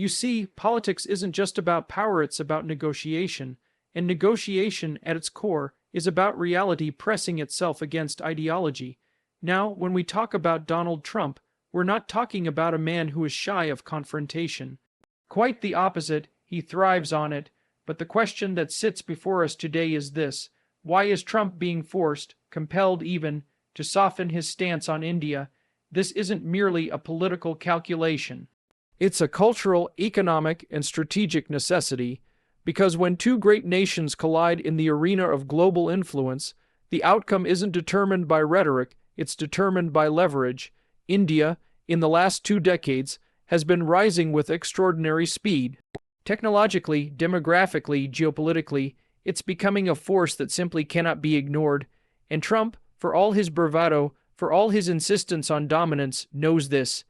You see, politics isn't just about power, it's about negotiation, and negotiation at its core is about reality pressing itself against ideology. Now, when we talk about Donald Trump, we're not talking about a man who is shy of confrontation. Quite the opposite, he thrives on it. But the question that sits before us today is this: why is Trump being forced, compelled even, to soften his stance on India? This isn't merely a political calculation. It's a cultural, economic, and strategic necessity, because when two great nations collide in the arena of global influence, the outcome isn't determined by rhetoric, it's determined by leverage. India, in the last 2 decades, has been rising with extraordinary speed. Technologically, demographically, geopolitically, it's becoming a force that simply cannot be ignored, and Trump, for all his bravado, for all his insistence on dominance, knows this.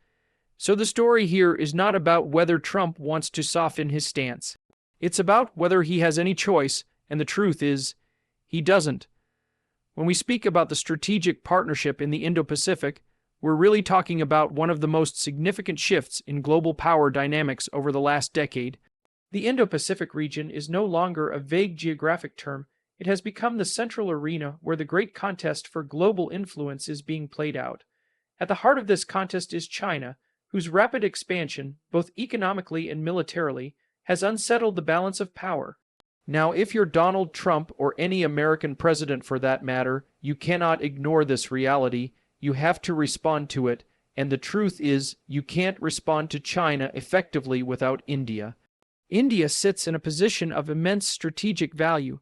So the story here is not about whether Trump wants to soften his stance. It's about whether he has any choice, and the truth is, he doesn't. When we speak about the strategic partnership in the Indo-Pacific, we're really talking about one of the most significant shifts in global power dynamics over the last decade. The Indo-Pacific region is no longer a vague geographic term. It has become the central arena where the great contest for global influence is being played out. At the heart of this contest is China, whose rapid expansion, both economically and militarily, has unsettled the balance of power. Now, if you're Donald Trump or any American president for that matter, you cannot ignore this reality. You have to respond to it, and the truth is, you can't respond to China effectively without India. India sits in a position of immense strategic value.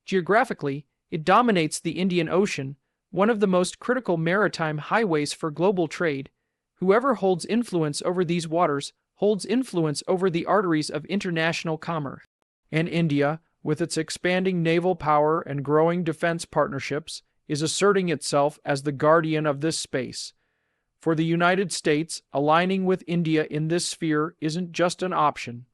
Geographically, it dominates the Indian Ocean, one of the most critical maritime highways for global trade. Whoever holds influence over these waters holds influence over the arteries of international commerce. And India, with its expanding naval power and growing defense partnerships, is asserting itself as the guardian of this space. For the United States, aligning with India in this sphere isn't just an option,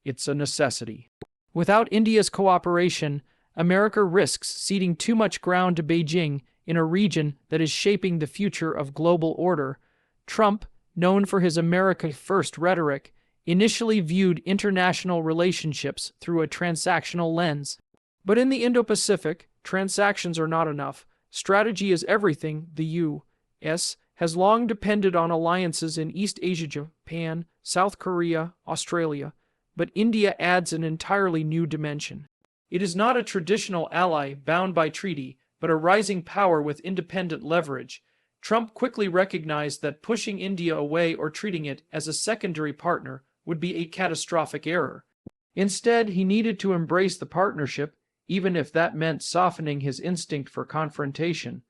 it's a necessity. Without India's cooperation, America risks ceding too much ground to Beijing in a region that is shaping the future of global order. Trump, known for his America First rhetoric, initially viewed international relationships through a transactional lens. But in the Indo-Pacific, transactions are not enough. Strategy is everything. The U.S. has long depended on alliances in East Asia, Japan, South Korea, Australia, but India adds an entirely new dimension. It is not a traditional ally bound by treaty, but a rising power with independent leverage. Trump quickly recognized that pushing India away or treating it as a secondary partner would be a catastrophic error. Instead, he needed to embrace the partnership, even if that meant softening his instinct for confrontation.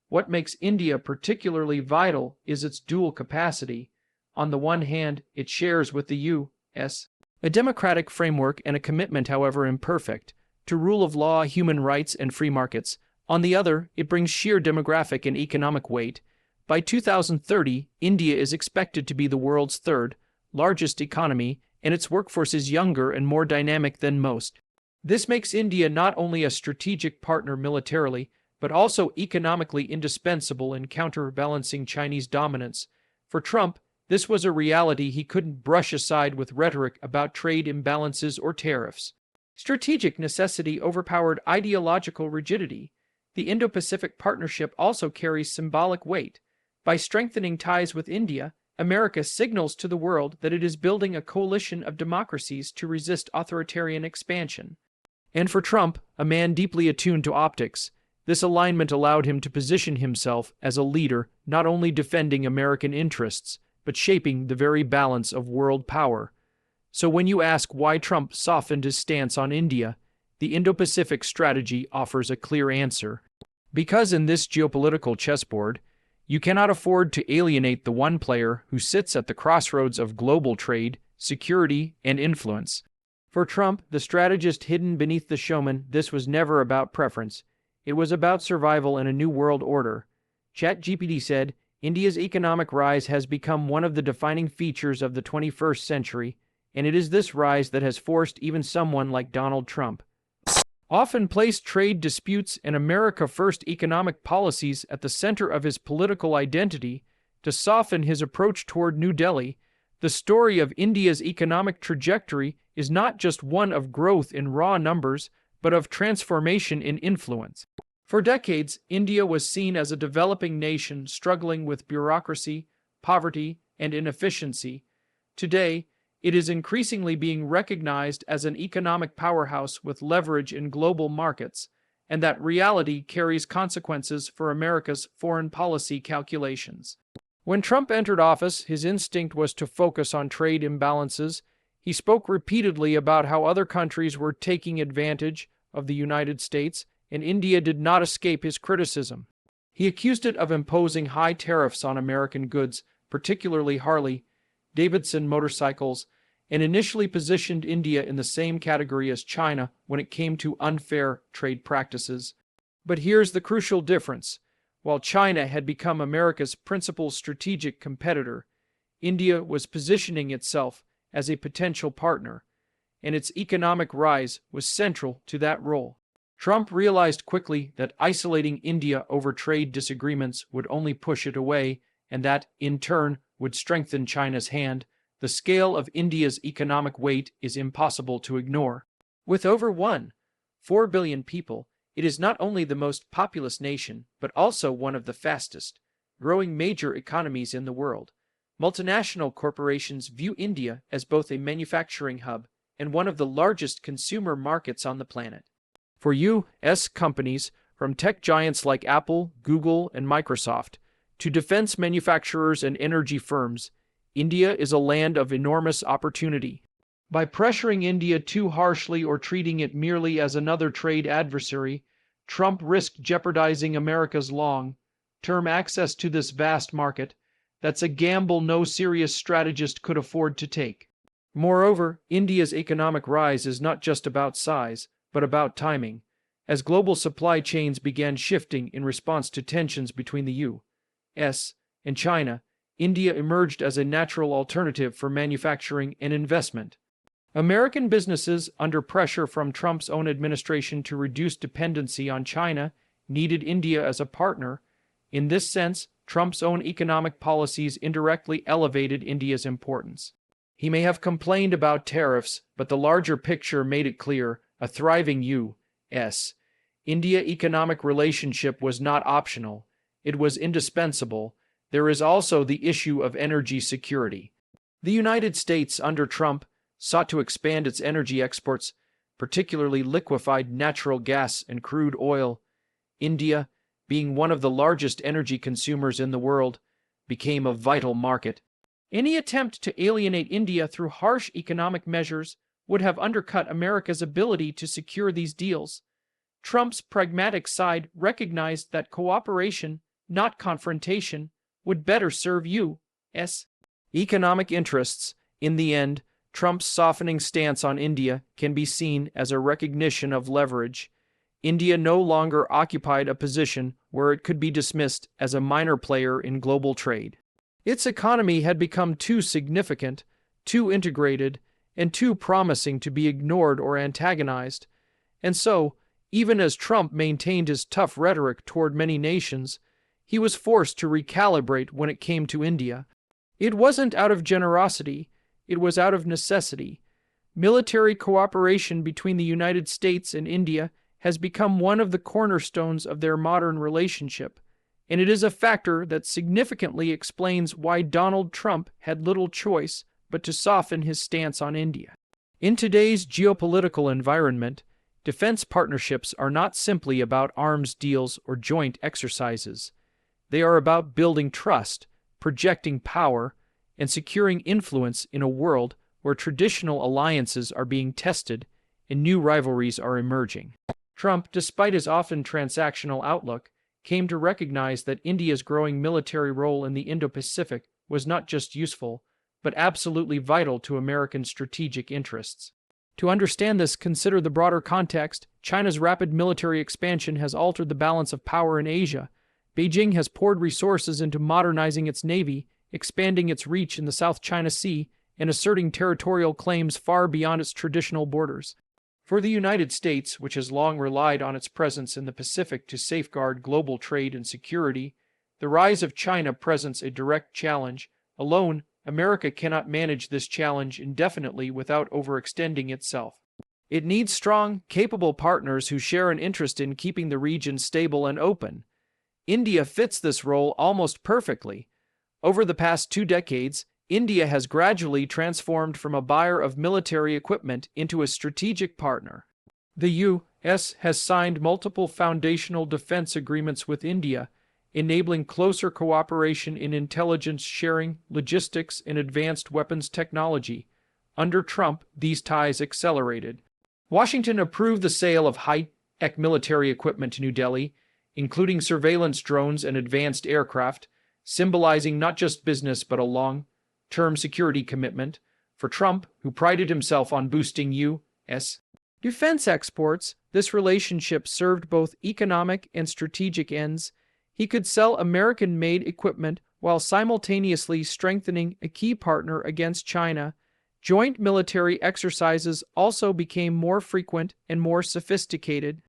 What makes India particularly vital is its dual capacity. On the one hand, it shares with the U.S. a democratic framework and a commitment, however imperfect, to rule of law, human rights, and free markets. On the other, it brings sheer demographic and economic weight. By 2030, India is expected to be the world's third largest economy, and its workforce is younger and more dynamic than most. This makes India not only a strategic partner militarily, but also economically indispensable in counterbalancing Chinese dominance. For Trump, this was a reality he couldn't brush aside with rhetoric about trade imbalances or tariffs. Strategic necessity overpowered ideological rigidity. The Indo-Pacific Partnership also carries symbolic weight. By strengthening ties with India, America signals to the world that it is building a coalition of democracies to resist authoritarian expansion. And for Trump, a man deeply attuned to optics, this alignment allowed him to position himself as a leader, not only defending American interests, but shaping the very balance of world power. So when you ask why Trump softened his stance on India, the Indo-Pacific strategy offers a clear answer. Because in this geopolitical chessboard, you cannot afford to alienate the one player who sits at the crossroads of global trade, security, and influence. For Trump, the strategist hidden beneath the showman, this was never about preference. It was about survival in a new world order. ChatGPT said, India's economic rise has become one of the defining features of the 21st century, and it is this rise that has forced even someone like Donald Trump often placed trade disputes and America First economic policies at the center of his political identity to soften his approach toward New Delhi. The story of India's economic trajectory is not just one of growth in raw numbers, but of transformation in influence. For decades, India was seen as a developing nation struggling with bureaucracy, poverty, and inefficiency. Today, it is increasingly being recognized as an economic powerhouse with leverage in global markets, and that reality carries consequences for America's foreign policy calculations. When Trump entered office, his instinct was to focus on trade imbalances. He spoke repeatedly about how other countries were taking advantage of the United States, and India did not escape his criticism. He accused it of imposing high tariffs on American goods, particularly Harley-Davidson motorcycles, and initially positioned India in the same category as China when it came to unfair trade practices. But here's the crucial difference. While China had become America's principal strategic competitor, India was positioning itself as a potential partner, and its economic rise was central to that role. Trump realized quickly that isolating India over trade disagreements would only push it away, and that, in turn, would strengthen China's hand. The scale of India's economic weight is impossible to ignore. With over 1.4 billion people, it is not only the most populous nation, but also one of the fastest growing major economies in the world. Multinational corporations view India as both a manufacturing hub and one of the largest consumer markets on the planet. For U.S. companies, from tech giants like Apple, Google, and Microsoft, to defense manufacturers and energy firms, India is a land of enormous opportunity. By pressuring India too harshly or treating it merely as another trade adversary, Trump risked jeopardizing America's long-term access to this vast market. That's a gamble no serious strategist could afford to take. Moreover, India's economic rise is not just about size, but about timing. As global supply chains began shifting in response to tensions between the U.S. and China, India emerged as a natural alternative for manufacturing and investment. American businesses, under pressure from Trump's own administration to reduce dependency on China, needed India as a partner. In this sense, Trump's own economic policies indirectly elevated India's importance. He may have complained about tariffs, but the larger picture made it clear a thriving U.S. India economic relationship was not optional, it was indispensable. There is also the issue of energy security. The United States, under Trump, sought to expand its energy exports, particularly liquefied natural gas and crude oil. India, being one of the largest energy consumers in the world, became a vital market. Any attempt to alienate India through harsh economic measures would have undercut America's ability to secure these deals. Trump's pragmatic side recognized that cooperation, not confrontation, would better serve U.S. economic interests. In the end, Trump's softening stance on India can be seen as a recognition of leverage. India no longer occupied a position where it could be dismissed as a minor player in global trade. Its economy had become too significant, too integrated, and too promising to be ignored or antagonized. And so, even as Trump maintained his tough rhetoric toward many nations, he was forced to recalibrate when it came to India. It wasn't out of generosity, it was out of necessity. Military cooperation between the United States and India has become one of the cornerstones of their modern relationship, and it is a factor that significantly explains why Donald Trump had little choice but to soften his stance on India. In today's geopolitical environment, defense partnerships are not simply about arms deals or joint exercises. They are about building trust, projecting power, and securing influence in a world where traditional alliances are being tested and new rivalries are emerging. Trump, despite his often transactional outlook, came to recognize that India's growing military role in the Indo-Pacific was not just useful, but absolutely vital to American strategic interests. To understand this, consider the broader context. China's rapid military expansion has altered the balance of power in Asia. Beijing has poured resources into modernizing its navy, expanding its reach in the South China Sea, and asserting territorial claims far beyond its traditional borders. For the United States, which has long relied on its presence in the Pacific to safeguard global trade and security, the rise of China presents a direct challenge. Alone, America cannot manage this challenge indefinitely without overextending itself. It needs strong, capable partners who share an interest in keeping the region stable and open. India fits this role almost perfectly. Over the past 2 decades, India has gradually transformed from a buyer of military equipment into a strategic partner. The U.S. has signed multiple foundational defense agreements with India, enabling closer cooperation in intelligence sharing, logistics, and advanced weapons technology. Under Trump, these ties accelerated. Washington approved the sale of high-tech military equipment to New Delhi, including surveillance drones and advanced aircraft, symbolizing not just business but a long-term security commitment. For Trump, who prided himself on boosting U.S. defense exports, this relationship served both economic and strategic ends. He could sell American-made equipment while simultaneously strengthening a key partner against China. Joint military exercises also became more frequent and more sophisticated.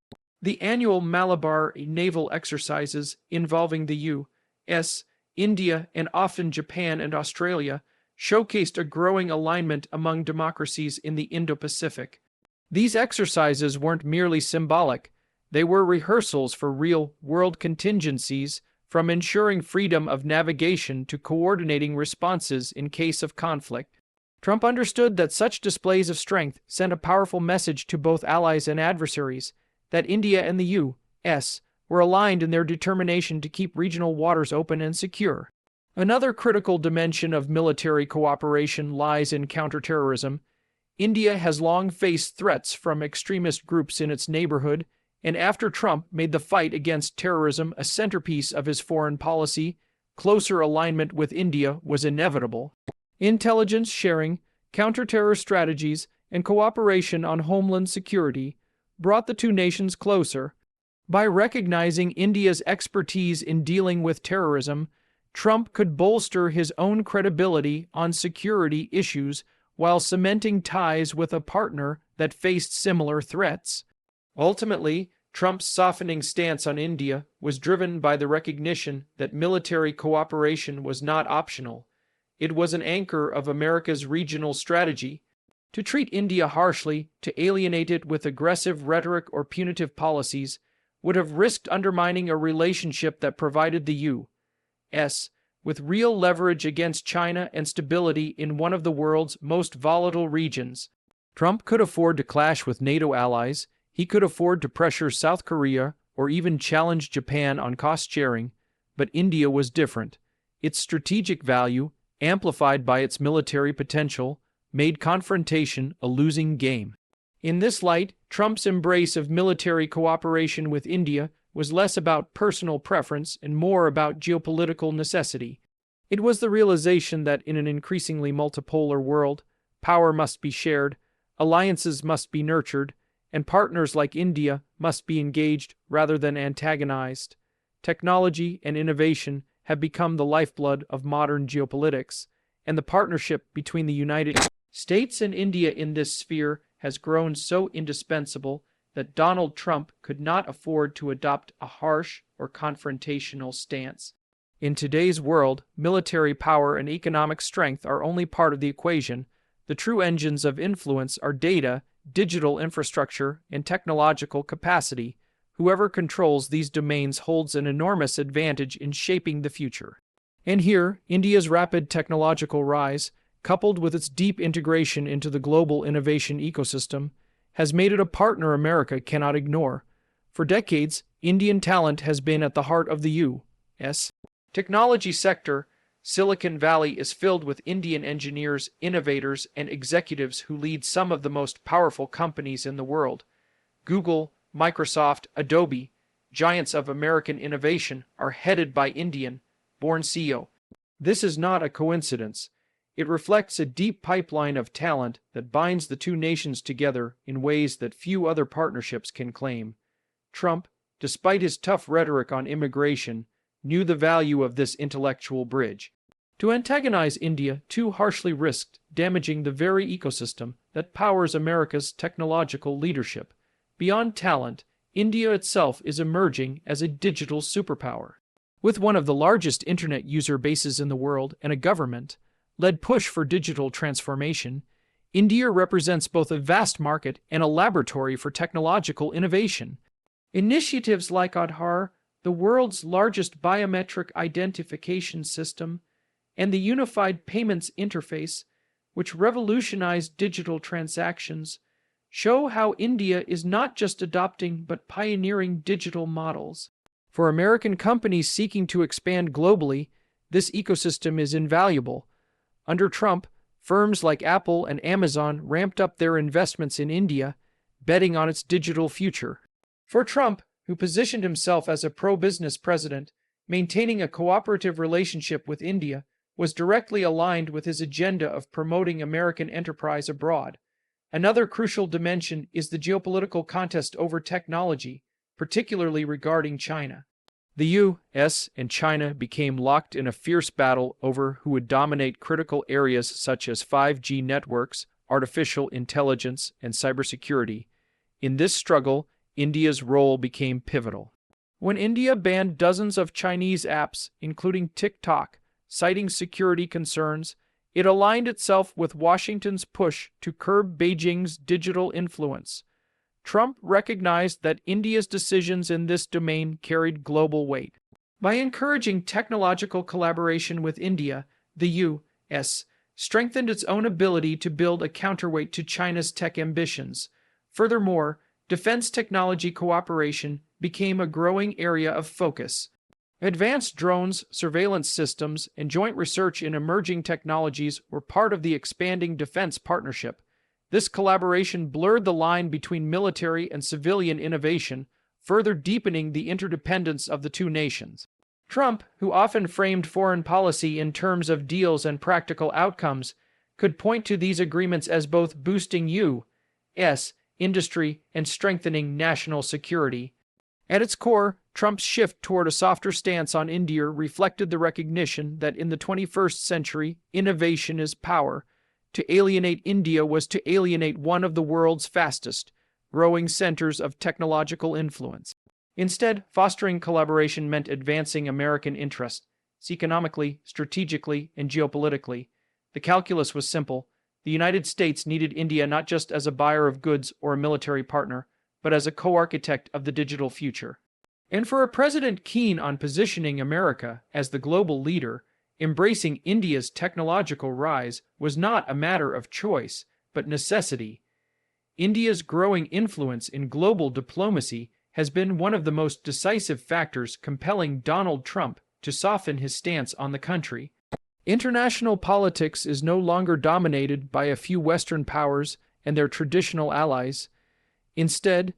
The annual Malabar naval exercises involving the U.S., India, and often Japan and Australia showcased a growing alignment among democracies in the Indo-Pacific. These exercises weren't merely symbolic. They were rehearsals for real-world contingencies, from ensuring freedom of navigation to coordinating responses in case of conflict. Trump understood that such displays of strength sent a powerful message to both allies and adversaries, that India and the U.S. were aligned in their determination to keep regional waters open and secure. Another critical dimension of military cooperation lies in counterterrorism. India has long faced threats from extremist groups in its neighborhood, and after Trump made the fight against terrorism a centerpiece of his foreign policy, closer alignment with India was inevitable. Intelligence sharing, counter-terror strategies, and cooperation on homeland security brought the two nations closer. By recognizing India's expertise in dealing with terrorism, Trump could bolster his own credibility on security issues while cementing ties with a partner that faced similar threats. Ultimately, Trump's softening stance on India was driven by the recognition that military cooperation was not optional. It was an anchor of America's regional strategy. To treat India harshly, to alienate it with aggressive rhetoric or punitive policies, would have risked undermining a relationship that provided the U.S. with real leverage against China and stability in one of the world's most volatile regions. Trump could afford to clash with NATO allies, he could afford to pressure South Korea or even challenge Japan on cost sharing, but India was different. Its strategic value, amplified by its military potential, made confrontation a losing game. In this light, Trump's embrace of military cooperation with India was less about personal preference and more about geopolitical necessity. It was the realization that in an increasingly multipolar world, power must be shared, alliances must be nurtured, and partners like India must be engaged rather than antagonized. Technology and innovation have become the lifeblood of modern geopolitics, and the partnership between the United States and India in this sphere has grown so indispensable that Donald Trump could not afford to adopt a harsh or confrontational stance. In today's world, military power and economic strength are only part of the equation. The true engines of influence are data, digital infrastructure, and technological capacity. Whoever controls these domains holds an enormous advantage in shaping the future. And here, India's rapid technological rise, coupled with its deep integration into the global innovation ecosystem, has made it a partner America cannot ignore. For decades, Indian talent has been at the heart of the U.S. technology sector. Silicon Valley is filled with Indian engineers, innovators, and executives who lead some of the most powerful companies in the world. Google, Microsoft, Adobe, giants of American innovation, are headed by Indian-born CEO. This is not a coincidence. It reflects a deep pipeline of talent that binds the two nations together in ways that few other partnerships can claim. Trump, despite his tough rhetoric on immigration, knew the value of this intellectual bridge. To antagonize India too harshly risked damaging the very ecosystem that powers America's technological leadership. Beyond talent, India itself is emerging as a digital superpower. With one of the largest internet user bases in the world and a government, led push for digital transformation, India represents both a vast market and a laboratory for technological innovation. Initiatives like Aadhaar, the world's largest biometric identification system, and the Unified Payments Interface, which revolutionized digital transactions, show how India is not just adopting but pioneering digital models. For American companies seeking to expand globally, this ecosystem is invaluable. Under Trump, firms like Apple and Amazon ramped up their investments in India, betting on its digital future. For Trump, who positioned himself as a pro-business president, maintaining a cooperative relationship with India was directly aligned with his agenda of promoting American enterprise abroad. Another crucial dimension is the geopolitical contest over technology, particularly regarding China. The U.S. and China became locked in a fierce battle over who would dominate critical areas such as 5G networks, artificial intelligence, and cybersecurity. In this struggle, India's role became pivotal. When India banned dozens of Chinese apps, including TikTok, citing security concerns, it aligned itself with Washington's push to curb Beijing's digital influence. Trump recognized that India's decisions in this domain carried global weight. By encouraging technological collaboration with India, the U.S. strengthened its own ability to build a counterweight to China's tech ambitions. Furthermore, defense technology cooperation became a growing area of focus. Advanced drones, surveillance systems, and joint research in emerging technologies were part of the expanding defense partnership. This collaboration blurred the line between military and civilian innovation, further deepening the interdependence of the two nations. Trump, who often framed foreign policy in terms of deals and practical outcomes, could point to these agreements as both boosting U.S. industry and strengthening national security. At its core, Trump's shift toward a softer stance on India reflected the recognition that in the 21st century, innovation is power. To alienate India was to alienate one of the world's fastest growing centers of technological influence. Instead, fostering collaboration meant advancing American interests, economically, strategically, and geopolitically. The calculus was simple. The United States needed India not just as a buyer of goods or a military partner, but as a co-architect of the digital future. And for a president keen on positioning America as the global leader, embracing India's technological rise was not a matter of choice, but necessity. India's growing influence in global diplomacy has been one of the most decisive factors compelling Donald Trump to soften his stance on the country. International politics is no longer dominated by a few Western powers and their traditional allies. Instead,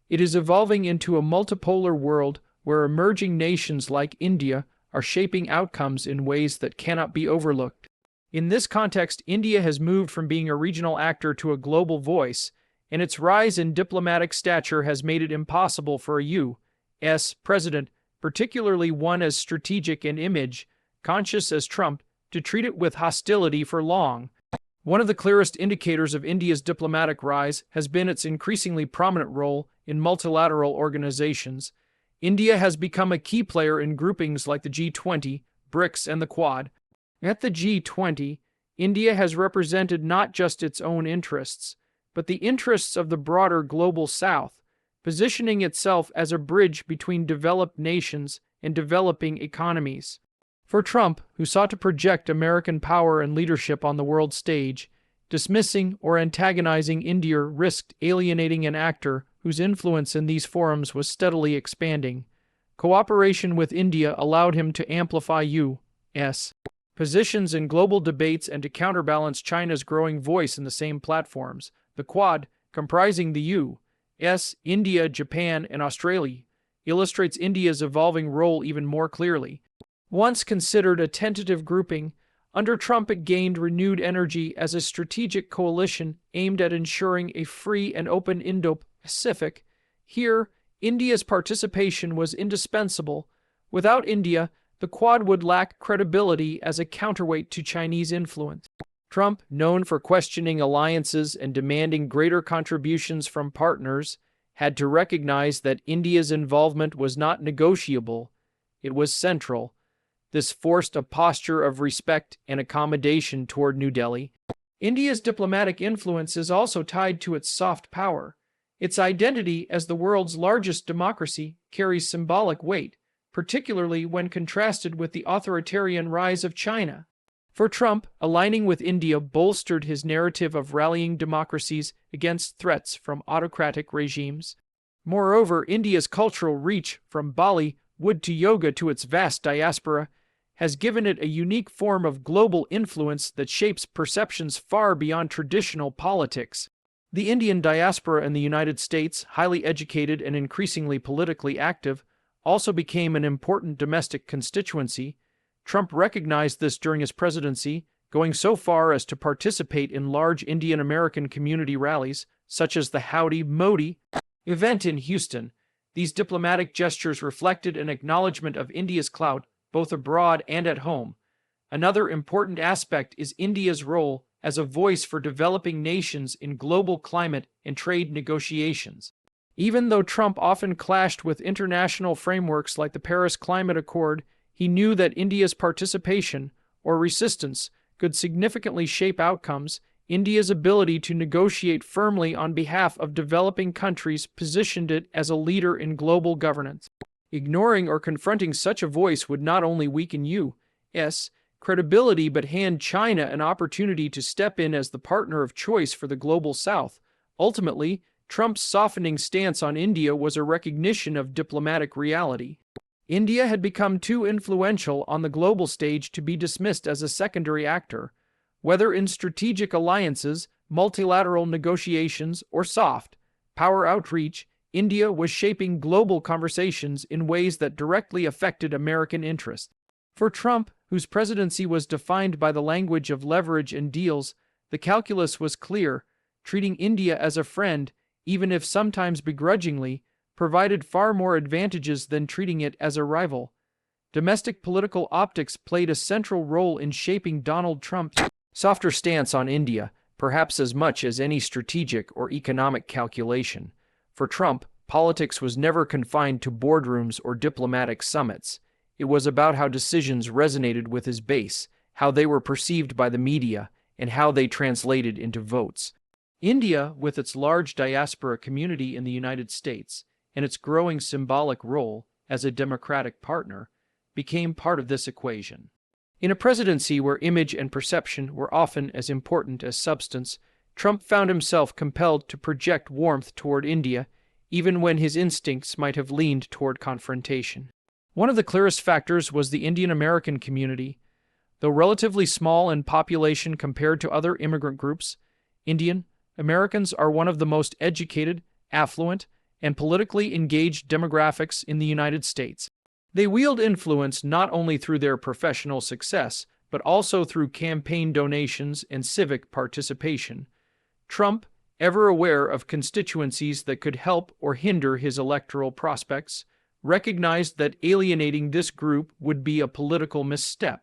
it is evolving into a multipolar world where emerging nations like India are shaping outcomes in ways that cannot be overlooked. In this context, India has moved from being a regional actor to a global voice, and its rise in diplomatic stature has made it impossible for a U.S. president, particularly one as strategic and image-conscious as Trump, to treat it with hostility for long. One of the clearest indicators of India's diplomatic rise has been its increasingly prominent role in multilateral organizations. India has become a key player in groupings like the G20, BRICS, and the Quad. At the G20, India has represented not just its own interests, but the interests of the broader global South, positioning itself as a bridge between developed nations and developing economies. For Trump, who sought to project American power and leadership on the world stage, dismissing or antagonizing India risked alienating an actor whose influence in these forums was steadily expanding. Cooperation with India allowed him to amplify U.S. positions in global debates and to counterbalance China's growing voice in the same platforms. The Quad, comprising the U.S., India, Japan, and Australia, illustrates India's evolving role even more clearly. Once considered a tentative grouping, under Trump it gained renewed energy as a strategic coalition aimed at ensuring a free and open Indo-Pacific. Here, India's participation was indispensable. Without India, the Quad would lack credibility as a counterweight to Chinese influence. Trump, known for questioning alliances and demanding greater contributions from partners, had to recognize that India's involvement was not negotiable. It was central. This forced a posture of respect and accommodation toward New Delhi. India's diplomatic influence is also tied to its soft power. Its identity as the world's largest democracy carries symbolic weight, particularly when contrasted with the authoritarian rise of China. For Trump, aligning with India bolstered his narrative of rallying democracies against threats from autocratic regimes. Moreover, India's cultural reach, from Bollywood to yoga to its vast diaspora, has given it a unique form of global influence that shapes perceptions far beyond traditional politics. The Indian diaspora in the United States, highly educated and increasingly politically active, also became an important domestic constituency. Trump recognized this during his presidency, going so far as to participate in large Indian American community rallies, such as the Howdy Modi event in Houston. These diplomatic gestures reflected an acknowledgement of India's clout, both abroad and at home. Another important aspect is India's role as a voice for developing nations in global climate and trade negotiations. Even though Trump often clashed with international frameworks like the Paris Climate Accord, he knew that India's participation, or resistance, could significantly shape outcomes. India's ability to negotiate firmly on behalf of developing countries positioned it as a leader in global governance. Ignoring or confronting such a voice would not only weaken U.S. credibility but hand China an opportunity to step in as the partner of choice for the global South. Ultimately, Trump's softening stance on India was a recognition of diplomatic reality. India had become too influential on the global stage to be dismissed as a secondary actor. Whether in strategic alliances, multilateral negotiations, or soft power outreach, India was shaping global conversations in ways that directly affected American interests. For Trump, whose presidency was defined by the language of leverage and deals, the calculus was clear: treating India as a friend, even if sometimes begrudgingly, provided far more advantages than treating it as a rival. Domestic political optics played a central role in shaping Donald Trump's softer stance on India, perhaps as much as any strategic or economic calculation. For Trump, politics was never confined to boardrooms or diplomatic summits. It was about how decisions resonated with his base, how they were perceived by the media, and how they translated into votes. India, with its large diaspora community in the United States and its growing symbolic role as a democratic partner, became part of this equation. In a presidency where image and perception were often as important as substance, Trump found himself compelled to project warmth toward India, even when his instincts might have leaned toward confrontation. One of the clearest factors was the Indian American community. Though relatively small in population compared to other immigrant groups, Indian Americans are one of the most educated, affluent, and politically engaged demographics in the United States. They wield influence not only through their professional success, but also through campaign donations and civic participation. Trump, ever aware of constituencies that could help or hinder his electoral prospects, recognized that alienating this group would be a political misstep.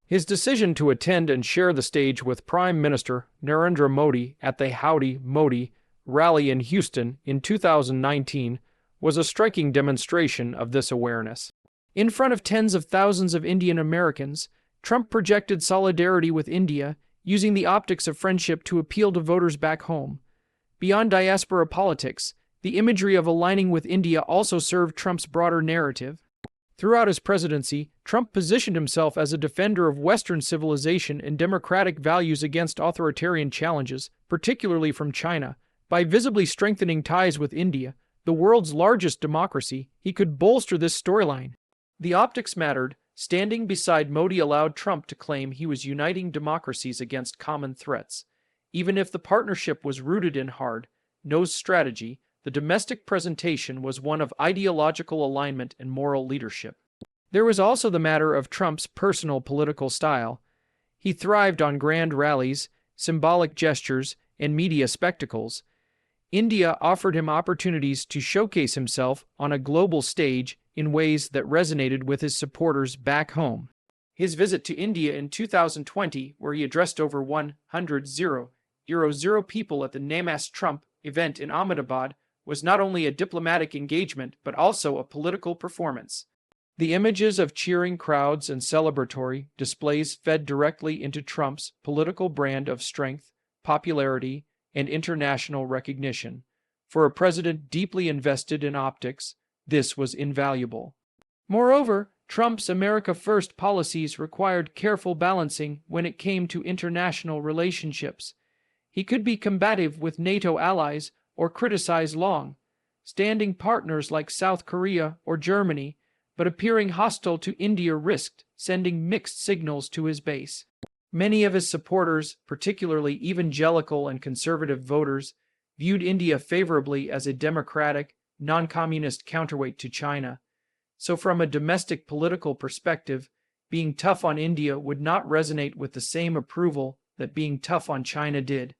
His decision to attend and share the stage with Prime Minister Narendra Modi at the Howdy Modi rally in Houston in 2019 was a striking demonstration of this awareness. In front of tens of thousands of Indian Americans, Trump projected solidarity with India, using the optics of friendship to appeal to voters back home. Beyond diaspora politics, the imagery of aligning with India also served Trump's broader narrative. Throughout his presidency, Trump positioned himself as a defender of Western civilization and democratic values against authoritarian challenges, particularly from China. By visibly strengthening ties with India, the world's largest democracy, he could bolster this storyline. The optics mattered. Standing beside Modi allowed Trump to claim he was uniting democracies against common threats. Even if the partnership was rooted in hard-nosed strategy, the domestic presentation was one of ideological alignment and moral leadership. There was also the matter of Trump's personal political style. He thrived on grand rallies, symbolic gestures, and media spectacles. India offered him opportunities to showcase himself on a global stage in ways that resonated with his supporters back home. His visit to India in 2020, where he addressed over 100,000 people at the Namaste Trump event in Ahmedabad, was not only a diplomatic engagement but also a political performance. The images of cheering crowds and celebratory displays fed directly into Trump's political brand of strength, popularity, and international recognition. For a president deeply invested in optics, this was invaluable. Moreover, Trump's America First policies required careful balancing when it came to international relationships. He could be combative with NATO allies or criticize long-standing partners like South Korea or Germany, but appearing hostile to India risked sending mixed signals to his base. Many of his supporters, particularly evangelical and conservative voters, viewed India favorably as a democratic, non-communist counterweight to China. So from a domestic political perspective, being tough on India would not resonate with the same approval that being tough on China did.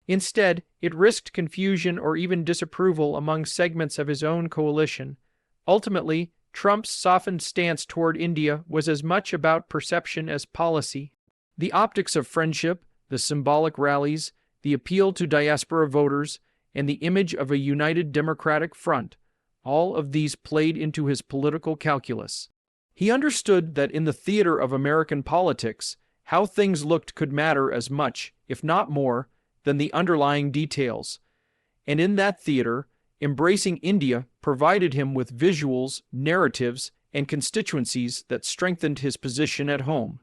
Instead, it risked confusion or even disapproval among segments of his own coalition. Ultimately, Trump's softened stance toward India was as much about perception as policy. The optics of friendship, the symbolic rallies, the appeal to diaspora voters, and the image of a united democratic front, all of these played into his political calculus. He understood that in the theater of American politics, how things looked could matter as much, if not more, than the underlying details. And in that theater, embracing India provided him with visuals, narratives, and constituencies that strengthened his position at home.